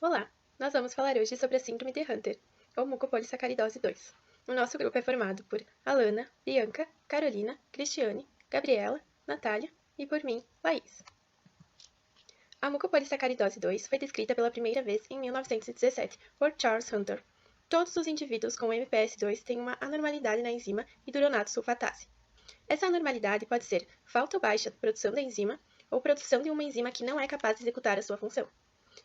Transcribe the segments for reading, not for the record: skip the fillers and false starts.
Olá! Nós vamos falar hoje sobre a Síndrome de Hunter, ou mucopolissacaridose 2. O nosso grupo é formado por Alana, Bianca, Carolina, Cristiane, Gabriela, Natália e por mim, Laís. A mucopolissacaridose 2 foi descrita pela primeira vez em 1917 por Charles Hunter. Todos os indivíduos com MPS 2 têm uma anormalidade na enzima hidronato sulfatase. Essa anormalidade pode ser falta ou baixa de produção da enzima ou produção de uma enzima que não é capaz de executar a sua função.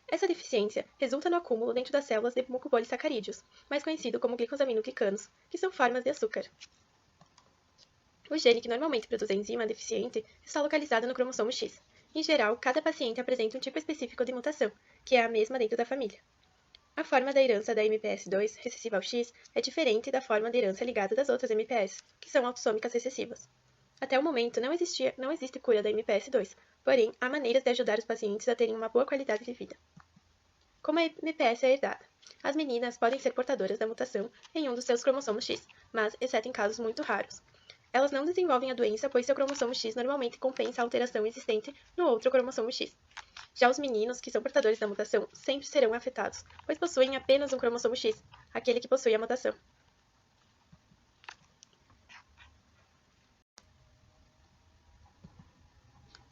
Essa deficiência resulta no acúmulo dentro das células de mucopolissacarídeos, mais conhecido como glicosaminoglicanos, que são formas de açúcar. O gene que normalmente produz a enzima deficiente está localizado no cromossomo X. Em geral, cada paciente apresenta um tipo específico de mutação, que é a mesma dentro da família. A forma da herança da MPS2 recessiva ao X é diferente da forma de herança ligada das outras MPS, que são autossômicas recessivas. Até o momento, não existe cura da MPS2, porém, há maneiras de ajudar os pacientes a terem uma boa qualidade de vida. Como a MPS é herdada? As meninas podem ser portadoras da mutação em um dos seus cromossomos X, mas, exceto em casos muito raros. Elas não desenvolvem a doença, pois seu cromossomo X normalmente compensa a alteração existente no outro cromossomo X. Já os meninos, que são portadores da mutação, sempre serão afetados, pois possuem apenas um cromossomo X, aquele que possui a mutação.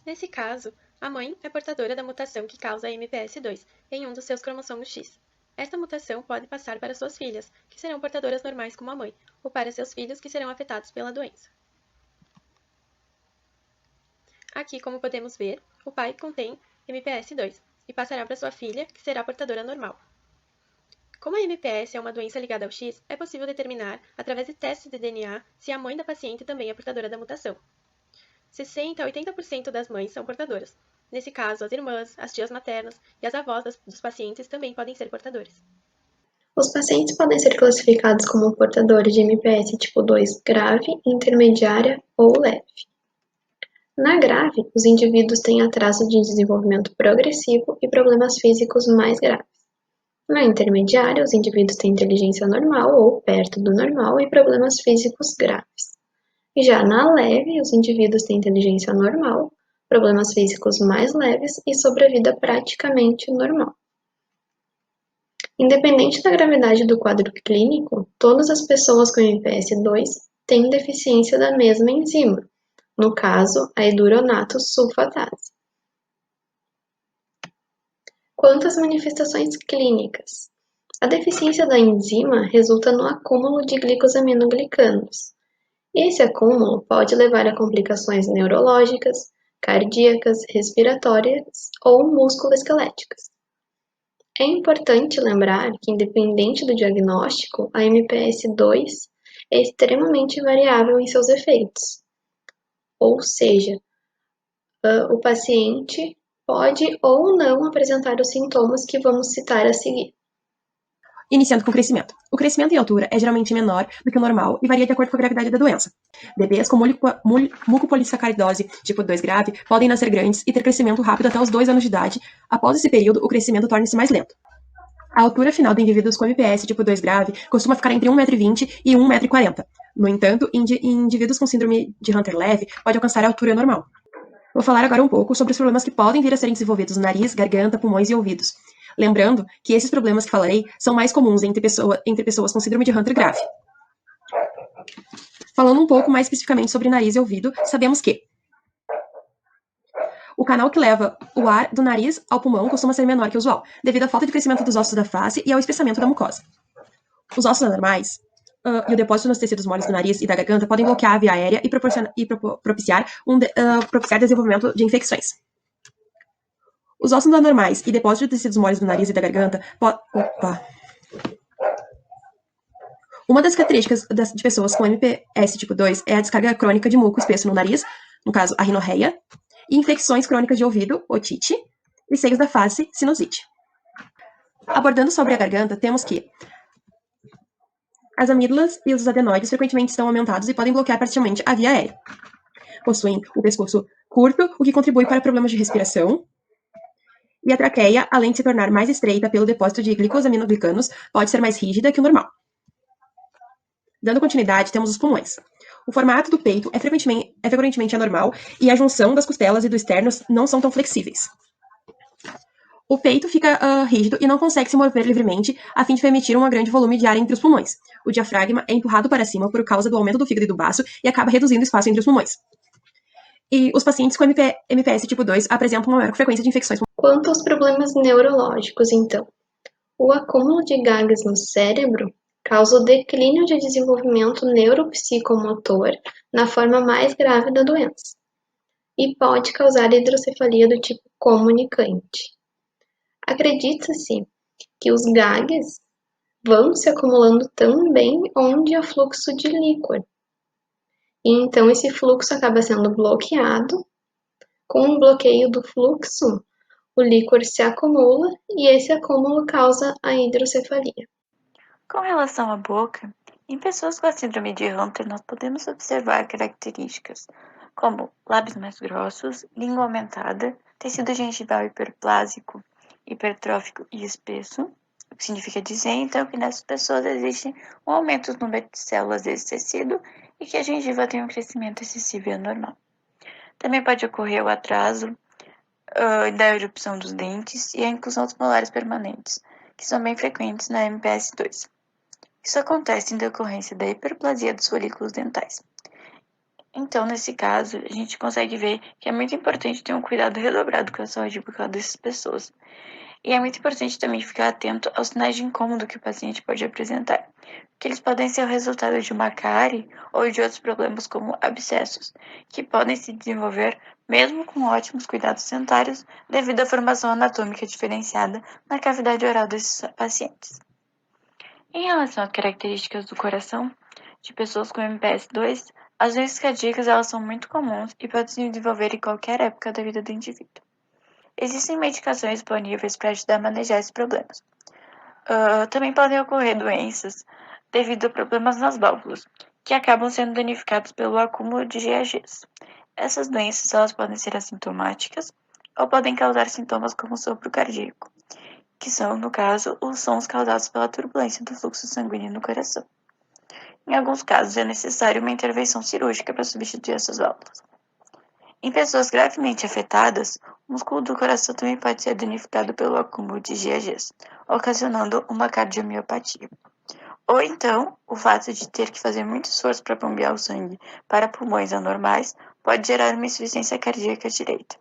Nesse caso, a mãe é portadora da mutação que causa a MPS2 em um dos seus cromossomos X. Esta mutação pode passar para suas filhas, que serão portadoras normais como a mãe, ou para seus filhos, que serão afetados pela doença. Aqui, como podemos ver, o pai contém MPS2 e passará para sua filha, que será portadora normal. Como a MPS é uma doença ligada ao X, é possível determinar, através de testes de DNA, se a mãe da paciente também é portadora da mutação. 60 a 80% das mães são portadoras. Nesse caso, as irmãs, as tias maternas e as avós dos pacientes também podem ser portadores. Os pacientes podem ser classificados como portadores de MPS tipo 2 grave, intermediária ou leve. Na grave, os indivíduos têm atraso de desenvolvimento progressivo e problemas físicos mais graves. Na intermediária, os indivíduos têm inteligência normal ou perto do normal e problemas físicos graves. Já na leve, os indivíduos têm inteligência normal, problemas físicos mais leves e sobrevida praticamente normal. Independente da gravidade do quadro clínico, todas as pessoas com MPS 2 têm deficiência da mesma enzima, no caso, a hidronato sulfatase. Quanto às manifestações clínicas, a deficiência da enzima resulta no acúmulo de glicosaminoglicanos. Esse acúmulo pode levar a complicações neurológicas, cardíacas, respiratórias ou musculoesqueléticas. É importante lembrar que, independente do diagnóstico, a MPS2 é extremamente variável em seus efeitos. Ou seja, o paciente pode ou não apresentar os sintomas que vamos citar a seguir. Iniciando com o crescimento. O crescimento em altura é geralmente menor do que o normal e varia de acordo com a gravidade da doença. Bebês com mucopolissacaridose tipo 2 grave podem nascer grandes e ter crescimento rápido até os 2 anos de idade. Após esse período, o crescimento torna-se mais lento. A altura final de indivíduos com MPS tipo 2 grave costuma ficar entre 1,20 m e 1,40 m. No entanto, em indivíduos com síndrome de Hunter leve, pode alcançar a altura normal. Vou falar agora um pouco sobre os problemas que podem vir a serem desenvolvidos no nariz, garganta, pulmões e ouvidos. Lembrando que esses problemas que falarei são mais comuns entre pessoas com síndrome de Hunter grave. Falando um pouco mais especificamente sobre nariz e ouvido, sabemos que o canal que leva o ar do nariz ao pulmão costuma ser menor que o usual, devido à falta de crescimento dos ossos da face e ao espessamento da mucosa. Os ossos anormais e o depósito nos tecidos moles do nariz e da garganta podem bloquear a via aérea e propiciar desenvolvimento de infecções. Os ossos anormais e depósito de tecidos moles do nariz e da garganta Uma das características de pessoas com MPS tipo 2 é a descarga crônica de muco espesso no nariz, no caso a rinorreia, e infecções crônicas de ouvido, otite, e seios da face, sinusite. Abordando sobre a garganta, temos que as amígdalas e os adenoides frequentemente estão aumentados e podem bloquear parcialmente a via aérea. Possuem o pescoço curto, o que contribui para problemas de respiração. E a traqueia, além de se tornar mais estreita pelo depósito de glicosaminoglicanos, pode ser mais rígida que o normal. Dando continuidade, temos os pulmões. O formato do peito é frequentemente anormal e a junção das costelas e do externo não são tão flexíveis. O peito fica rígido e não consegue se mover livremente a fim de permitir um grande volume de ar entre os pulmões. O diafragma é empurrado para cima por causa do aumento do fígado e do baço e acaba reduzindo o espaço entre os pulmões. E os pacientes com MPS tipo 2 apresentam uma maior frequência de infecções. Quanto aos problemas neurológicos, então, o acúmulo de gags no cérebro causa o declínio de desenvolvimento neuropsicomotor na forma mais grave da doença e pode causar hidrocefalia do tipo comunicante. Acredita-se que os gags vão se acumulando também onde há fluxo de líquor. E então esse fluxo acaba sendo bloqueado. Com o bloqueio do fluxo, o líquor se acumula e esse acúmulo causa a hidrocefalia. Com relação à boca, em pessoas com a síndrome de Hunter, nós podemos observar características como lábios mais grossos, língua aumentada, tecido gengival hiperplásico, hipertrófico e espesso, o que significa dizer, então, que nessas pessoas existe um aumento do número de células desse tecido e que a gengiva tem um crescimento excessivo e anormal. Também pode ocorrer o atraso da erupção dos dentes e a inclusão dos molares permanentes, que são bem frequentes na MPS 2. Isso acontece em decorrência da hiperplasia dos folículos dentais. Então, nesse caso, a gente consegue ver que é muito importante ter um cuidado redobrado com a saúde bucal dessas pessoas. E é muito importante também ficar atento aos sinais de incômodo que o paciente pode apresentar, porque eles podem ser o resultado de uma cárie ou de outros problemas como abscessos, que podem se desenvolver mesmo com ótimos cuidados dentários devido à formação anatômica diferenciada na cavidade oral desses pacientes. Em relação às características do coração de pessoas com MPS 2, as doenças cardíacas elas são muito comuns e podem se desenvolver em qualquer época da vida do indivíduo. Existem medicações disponíveis para ajudar a manejar esses problemas. Também podem ocorrer doenças devido a problemas nas válvulas, que acabam sendo danificados pelo acúmulo de GAGs. Essas doenças elas podem ser assintomáticas ou podem causar sintomas como sopro cardíaco, que são, no caso, os sons causados pela turbulência do fluxo sanguíneo no coração. Em alguns casos, é necessário uma intervenção cirúrgica para substituir essas válvulas. Em pessoas gravemente afetadas, o músculo do coração também pode ser danificado pelo acúmulo de GAGs, ocasionando uma cardiomiopatia. Ou então, o fato de ter que fazer muito esforço para bombear o sangue para pulmões anormais pode gerar uma insuficiência cardíaca direita.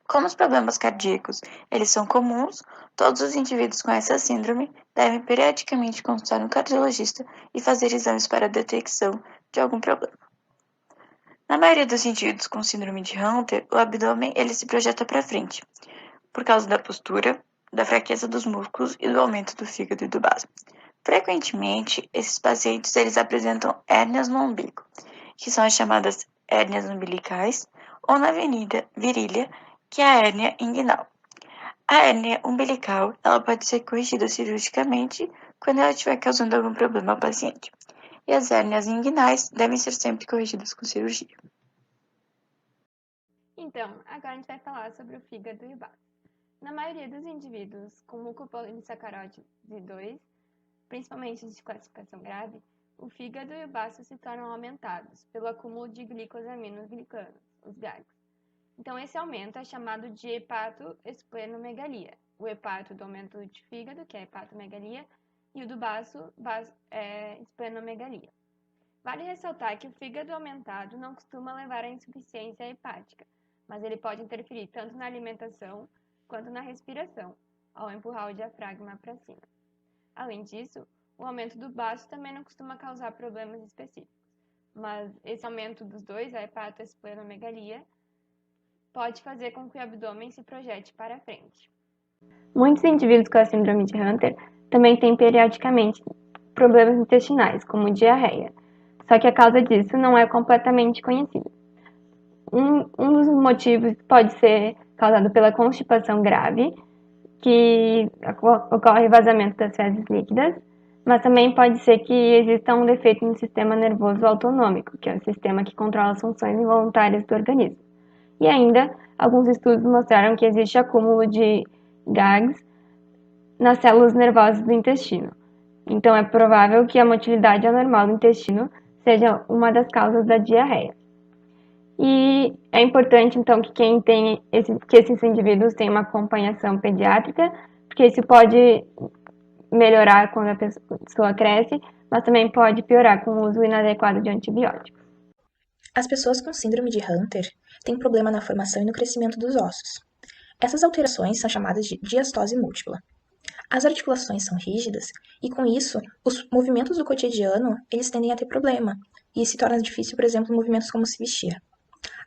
Como os problemas cardíacos eles são comuns, todos os indivíduos com essa síndrome devem periodicamente consultar um cardiologista e fazer exames para a detecção de algum problema. Na maioria dos indivíduos com síndrome de Hunter, o abdômen ele se projeta para frente, por causa da postura, da fraqueza dos músculos e do aumento do fígado e do baço. Frequentemente, esses pacientes eles apresentam hérnias no umbigo, que são as chamadas hérnias umbilicais, ou na virilha, que é a hérnia inguinal. A hérnia umbilical ela pode ser corrigida cirurgicamente quando ela estiver causando algum problema ao paciente. E as hérnias inguinais devem ser sempre corrigidas com cirurgia. Então, agora a gente vai falar sobre o fígado e o baço. Na maioria dos indivíduos com mucopolissacaróide 2, principalmente de classificação grave, o fígado e o baço se tornam aumentados pelo acúmulo de glicosaminoglicanos, os GAGs. Então, esse aumento é chamado de hepatoesplenomegalia. O hepato do aumento de fígado, que é hepatomegalia, e o do baço é esplenomegalia. Vale ressaltar que o fígado aumentado não costuma levar à insuficiência hepática, mas ele pode interferir tanto na alimentação quanto na respiração, ao empurrar o diafragma para cima. Além disso, o aumento do baço também não costuma causar problemas específicos, mas esse aumento dos dois, a hepatoesplenomegalia, pode fazer com que o abdômen se projete para frente. Muitos indivíduos com a síndrome de Hunter também têm periodicamente problemas intestinais, como diarreia, só que a causa disso não é completamente conhecida. Um dos motivos pode ser causado pela constipação grave, que ocorre vazamento das fezes líquidas, mas também pode ser que exista um defeito no sistema nervoso autonômico, que é o sistema que controla as funções involuntárias do organismo. E ainda, alguns estudos mostraram que existe acúmulo de GAGs nas células nervosas do intestino. Então, é provável que a motilidade anormal do intestino seja uma das causas da diarreia. E é importante, então, que que esses indivíduos tenham uma acompanhação pediátrica, porque isso pode melhorar quando a pessoa cresce, mas também pode piorar com o uso inadequado de antibióticos. As pessoas com síndrome de Hunter têm problema na formação e no crescimento dos ossos. Essas alterações são chamadas de diastose múltipla. As articulações são rígidas e, com isso, os movimentos do cotidiano eles tendem a ter problema e se torna difícil, por exemplo, movimentos como se vestir.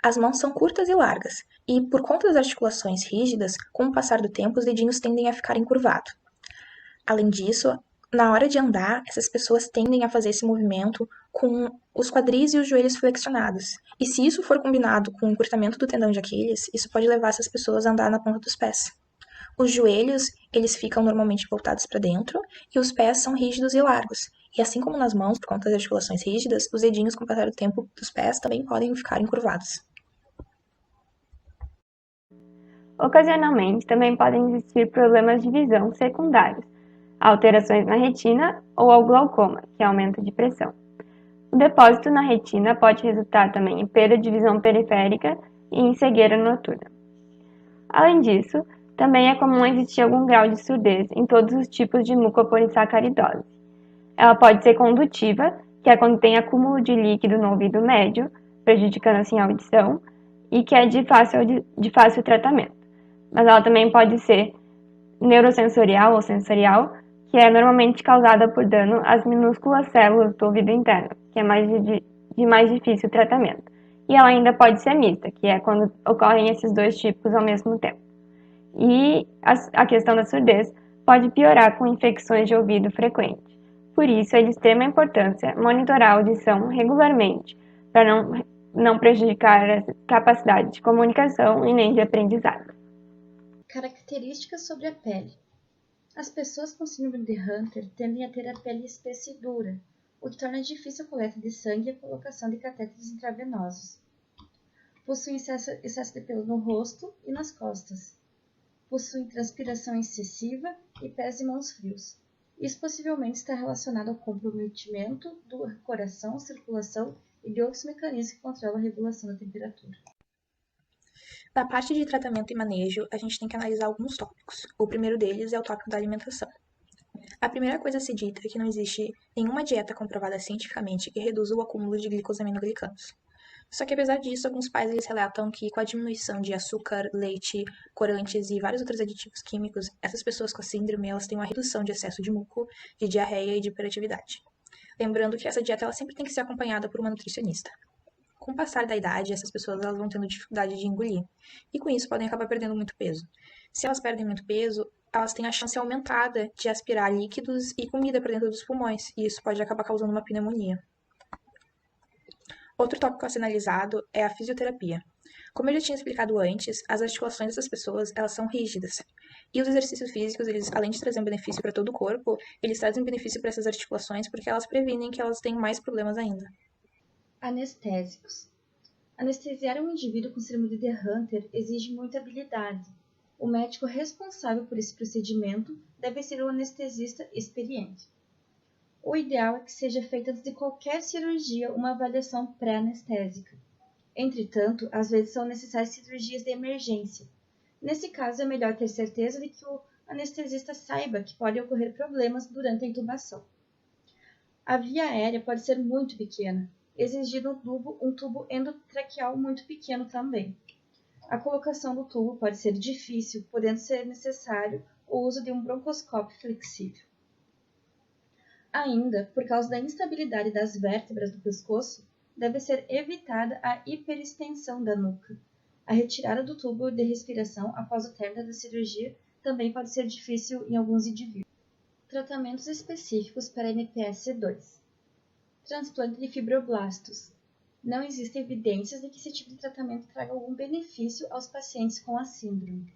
As mãos são curtas e largas e, por conta das articulações rígidas, com o passar do tempo, os dedinhos tendem a ficar encurvados. Além disso, na hora de andar, essas pessoas tendem a fazer esse movimento com os quadris e os joelhos flexionados. E se isso for combinado com o encurtamento do tendão de Aquiles, isso pode levar essas pessoas a andar na ponta dos pés. Os joelhos, eles ficam normalmente voltados para dentro e os pés são rígidos e largos. E assim como nas mãos, por conta das articulações rígidas, os dedinhos com o passar do tempo dos pés também podem ficar encurvados. Ocasionalmente, também podem existir problemas de visão secundários, alterações na retina ou ao glaucoma, que é aumento de pressão. O depósito na retina pode resultar também em perda de visão periférica e em cegueira noturna. Além disso, também é comum existir algum grau de surdez em todos os tipos de mucopolissacaridose. Ela pode ser condutiva, que é quando tem acúmulo de líquido no ouvido médio, prejudicando assim a audição, e que é de fácil tratamento. Mas ela também pode ser neurosensorial ou sensorial, que é normalmente causada por dano às minúsculas células do ouvido interno, que é de mais difícil tratamento. E ela ainda pode ser mista, que é quando ocorrem esses dois tipos ao mesmo tempo. E a questão da surdez pode piorar com infecções de ouvido frequentes. Por isso, é de extrema importância monitorar a audição regularmente, para não prejudicar a capacidade de comunicação e nem de aprendizado. Características sobre a pele. As pessoas com síndrome de Hunter tendem a ter a pele espessa e dura, o que torna difícil a coleta de sangue e a colocação de catéteres intravenosos. Possuem excesso de pelo no rosto e nas costas. Possuem transpiração excessiva e pés e mãos frios. Isso possivelmente está relacionado ao comprometimento do coração, circulação e de outros mecanismos que controlam a regulação da temperatura. Na parte de tratamento e manejo, a gente tem que analisar alguns tópicos. O primeiro deles é o tópico da alimentação. A primeira coisa a ser dita é que não existe nenhuma dieta comprovada cientificamente que reduza o acúmulo de glicosaminoglicanos. Só que apesar disso, alguns pais eles relatam que com a diminuição de açúcar, leite, corantes e vários outros aditivos químicos, essas pessoas com a síndrome elas têm uma redução de excesso de muco, de diarreia e de hiperatividade. Lembrando que essa dieta ela sempre tem que ser acompanhada por uma nutricionista. Com o passar da idade, essas pessoas elas vão tendo dificuldade de engolir, e com isso podem acabar perdendo muito peso. Se elas perdem muito peso, elas têm a chance aumentada de aspirar líquidos e comida para dentro dos pulmões, e isso pode acabar causando uma pneumonia. Outro tópico a ser analisado é a fisioterapia. Como eu já tinha explicado antes, as articulações dessas pessoas elas são rígidas. E os exercícios físicos, eles, além de trazer um benefício para todo o corpo, eles trazem benefício para essas articulações porque elas previnem que elas tenham mais problemas ainda. Anestésicos. Anestesiar um indivíduo com síndrome de Hunter exige muita habilidade. O médico responsável por esse procedimento deve ser um anestesista experiente. O ideal é que seja feita antes de qualquer cirurgia uma avaliação pré-anestésica. Entretanto, às vezes são necessárias cirurgias de emergência. Nesse caso, é melhor ter certeza de que o anestesista saiba que podem ocorrer problemas durante a intubação. A via aérea pode ser muito pequena, exigindo um tubo endotraqueal muito pequeno também. A colocação do tubo pode ser difícil, podendo ser necessário o uso de um broncoscópio flexível. Ainda, por causa da instabilidade das vértebras do pescoço, deve ser evitada a hiperextensão da nuca. A retirada do tubo de respiração após o término da cirurgia também pode ser difícil em alguns indivíduos. Tratamentos específicos para MPS 2. Transplante de fibroblastos. Não existem evidências de que esse tipo de tratamento traga algum benefício aos pacientes com a síndrome.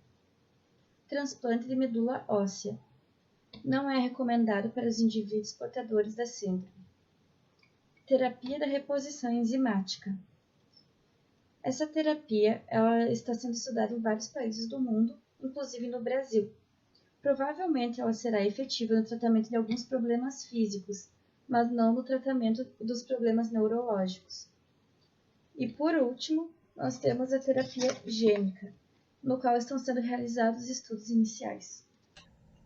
Transplante de medula óssea. Não é recomendado para os indivíduos portadores da síndrome. Terapia da reposição enzimática. Essa terapia ela está sendo estudada em vários países do mundo, inclusive no Brasil. Provavelmente ela será efetiva no tratamento de alguns problemas físicos, mas não no tratamento dos problemas neurológicos. E por último, nós temos a terapia gênica, no qual estão sendo realizados estudos iniciais.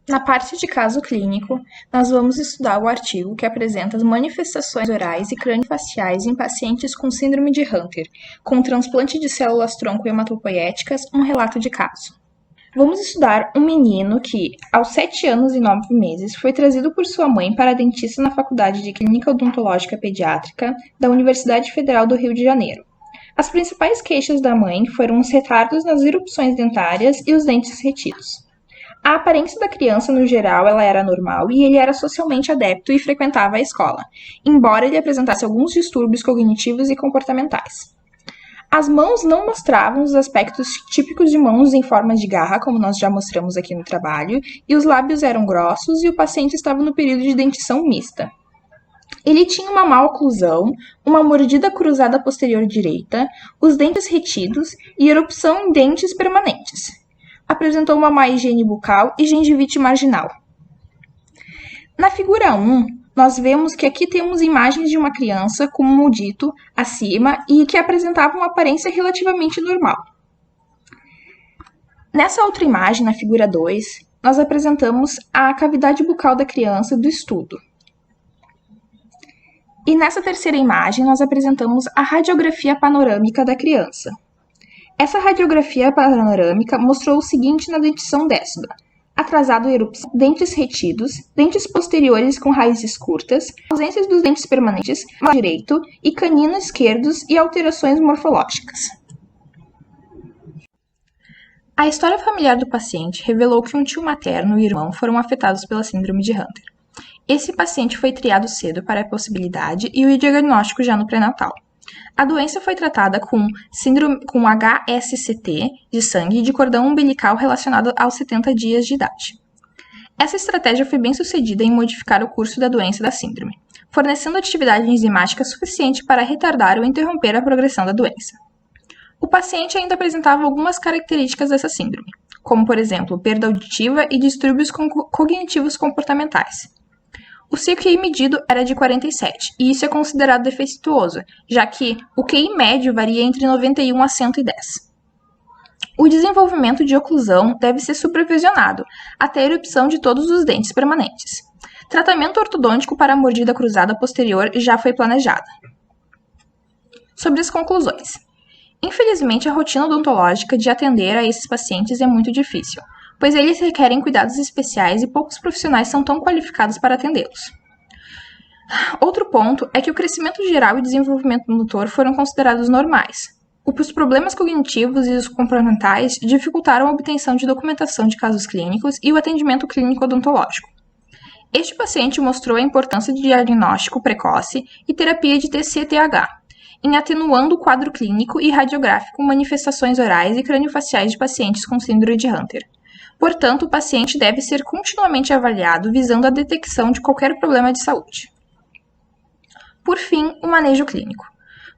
Na parte de caso clínico, nós vamos estudar o artigo que apresenta as manifestações orais e craniofaciais em pacientes com síndrome de Hunter, com transplante de células tronco hematopoéticas, um relato de caso. Vamos estudar um menino que, aos 7 anos e 9 meses, foi trazido por sua mãe para a dentista na Faculdade de Clínica Odontológica Pediátrica da Universidade Federal do Rio de Janeiro. As principais queixas da mãe foram os retardos nas erupções dentárias e os dentes retidos. A aparência da criança, no geral, ela era normal e ele era socialmente adepto e frequentava a escola, embora ele apresentasse alguns distúrbios cognitivos e comportamentais. As mãos não mostravam os aspectos típicos de mãos em forma de garra, como nós já mostramos aqui no trabalho, e os lábios eram grossos e o paciente estava no período de dentição mista. Ele tinha uma má oclusão, uma mordida cruzada posterior direita, os dentes retidos e erupção em dentes permanentes. Apresentou uma má higiene bucal e gengivite marginal. Na figura 1, nós vemos que aqui temos imagens de uma criança, como dito acima, e que apresentava uma aparência relativamente normal. Nessa outra imagem, na figura 2, nós apresentamos a cavidade bucal da criança do estudo. E nessa terceira imagem, nós apresentamos a radiografia panorâmica da criança. Essa radiografia panorâmica mostrou o seguinte na dentição décida: atrasado erupção, dentes retidos, dentes posteriores com raízes curtas, ausências dos dentes permanentes, direito e canino esquerdos e alterações morfológicas. A história familiar do paciente revelou que um tio materno e irmão foram afetados pela síndrome de Hunter. Esse paciente foi triado cedo para a possibilidade e o diagnóstico já no pré-natal. A doença foi tratada com HSCT de sangue e de cordão umbilical relacionado aos 70 dias de idade. Essa estratégia foi bem sucedida em modificar o curso da doença da síndrome, fornecendo atividade enzimática suficiente para retardar ou interromper a progressão da doença. O paciente ainda apresentava algumas características dessa síndrome, como, por exemplo, perda auditiva e distúrbios cognitivos comportamentais. O seu QI medido era de 47, e isso é considerado defeituoso, já que o QI médio varia entre 91 a 110. O desenvolvimento de oclusão deve ser supervisionado até a erupção de todos os dentes permanentes. Tratamento ortodôntico para a mordida cruzada posterior já foi planejado. Sobre as conclusões. Infelizmente, a rotina odontológica de atender a esses pacientes é muito difícil, pois eles requerem cuidados especiais e poucos profissionais são tão qualificados para atendê-los. Outro ponto é que o crescimento geral e desenvolvimento motor foram considerados normais. Os problemas cognitivos e os comportamentais dificultaram a obtenção de documentação de casos clínicos e o atendimento clínico odontológico. Este paciente mostrou a importância de diagnóstico precoce e terapia de TCTH, em atenuando o quadro clínico e radiográfico manifestações orais e craniofaciais de pacientes com síndrome de Hunter. Portanto, o paciente deve ser continuamente avaliado visando a detecção de qualquer problema de saúde. Por fim, o manejo clínico.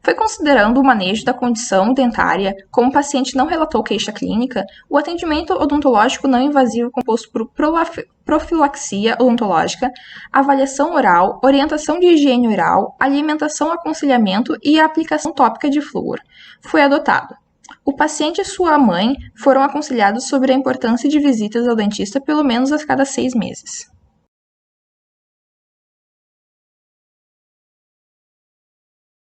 Foi considerando o manejo da condição dentária, como o paciente não relatou queixa clínica, o atendimento odontológico não invasivo composto por profilaxia odontológica, avaliação oral, orientação de higiene oral, alimentação, aconselhamento e a aplicação tópica de flúor foi adotado. O paciente e sua mãe foram aconselhados sobre a importância de visitas ao dentista pelo menos a cada 6 meses.